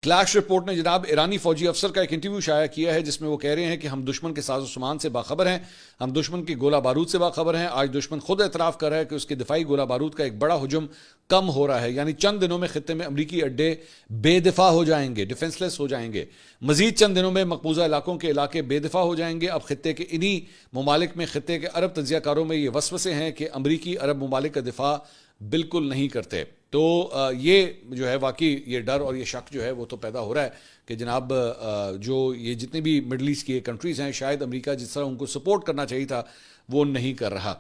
Clash report ने जनाब ईरानी फौजी अफसर का एक इंटरव्यू शाया किया है जिसमें वो कह रहे हैं कि हम दुश्मन के साजो सामान से बाखबर हैं, हम दुश्मन की गोला बारूद से बाखबर हैं। आज दुश्मन खुद एतराफ़ कर रहा है कि उसके दिफाई गोला बारूद का एक बड़ा हुजूम कम हो रहा है, यानी चंद दिनों में खित्ते में अमरीकी अड्डे बेदिफा हो जाएंगे, डिफेंसलेस हो जाएंगे। मजीद चंद दिनों में मकबूजा इलाकों के इलाके बेदिफा हो जाएंगे। अब खित्ते के इन्हीं ममालिक में खित्ते के अरब तजियाकारों में ये वसवसे हैं कि अमरीकी अरब ममालिक का दिफा बिल्कुल नहीं करते। तो ये जो है वाकई ये डर और ये शक जो है वो तो पैदा हो रहा है कि जनाब जो ये जितने भी मिडल ईस्ट की कंट्रीज़ हैं, शायद अमेरिका जिस तरह उनको सपोर्ट करना चाहिए था वो नहीं कर रहा।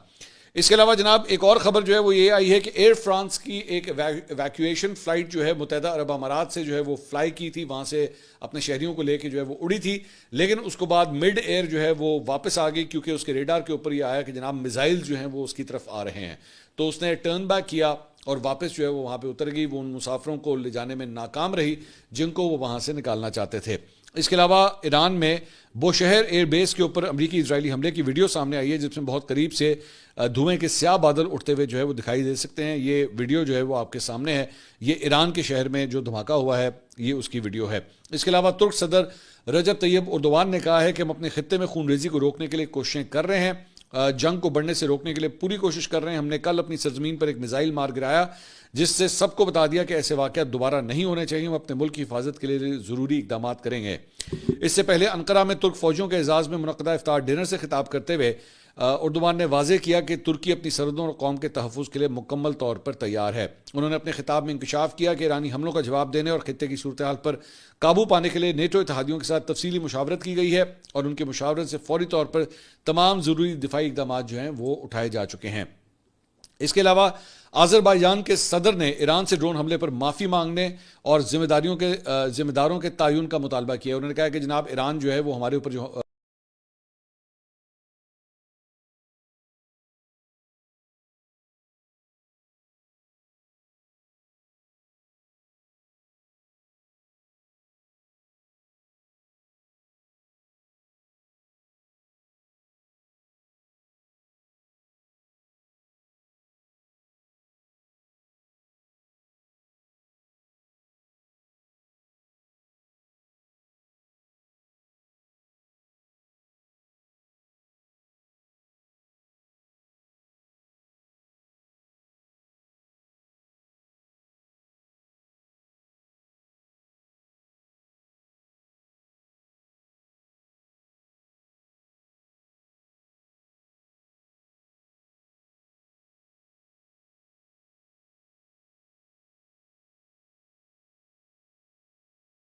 इसके अलावा जनाब एक और ख़बर जो है वो ये आई है कि एयर फ्रांस की एक वैक्यूएशन फ़्लाइट जो है मुत्तहिदा अरब अमारात से जो है वो फ्लाई की थी, वहाँ से अपने शहरियों को लेके जो है वो उड़ी थी, लेकिन उसको बाद मिड एयर जो है वो वापस आ गई क्योंकि उसके रेडार के ऊपर ये आया कि जनाब मिसाइल जो हैं वो उसकी तरफ आ रहे हैं। तो उसने टर्न बैक किया और वापस जो है वो वहाँ पे उतर गई। वो उन मुसाफिरों को ले जाने में नाकाम रही जिनको वो वहाँ से निकालना चाहते थे। इसके अलावा ईरान में बोशहर एयरबेस के ऊपर अमरीकी इजरायली हमले की वीडियो सामने आई है जिसमें बहुत करीब से धुएं के स्याह बादल उठते हुए जो है वो दिखाई दे सकते हैं। ये वीडियो जो है वो आपके सामने है। ये ईरान के शहर में जो धमाका हुआ है ये उसकी वीडियो है। इसके अलावा तुर्क सदर रजब तैयब उर्दवान ने कहा है कि हम अपने खित्ते में खूनरेजी को रोकने के लिए कोशिशें कर रहे हैं, जंग को बढ़ने से रोकने के लिए पूरी कोशिश कर रहे हैं। हमने कल अपनी सरजमीन पर एक मिसाइल मार गिराया जिससे सबको बता दिया कि ऐसे वाक़यात दोबारा नहीं होने चाहिए। हम अपने मुल्क की हिफाजत के लिए ज़रूरी इक़दाम करेंगे। इससे पहले अंकारा में तुर्क फौजियों के एजाज़ में मुनक़दा इफ्तार डिनर से खिताब करते हुए उर्दवान ने वाज़े किया कि तुर्की अपनी सरहदों और कौम के तहफ़्फ़ुज़ के लिए मुकम्मल तौर पर तैयार है। उन्होंने अपने खिताब में इंकशाफ किया कि ईरानी हमलों का जवाब देने और खित्ते की सूरत हाल पर काबू पाने के लिए नेटो इत्तेहादियों के साथ तफसीली मुशावरत की गई है और उनके मुशावरत से फौरी तौर पर तमाम ज़रूरी दिफाई इक़दाम जो हैं वो उठाए जा चुके हैं। इसके अलावा आज़रबाईजान के सदर ने ईरान से ड्रोन हमले पर माफ़ी मांगने और जिम्मेदारों के तयन का मुतालबा किया। उन्होंने कहा कि जनाब ईरान जो है वो हमारे ऊपर जो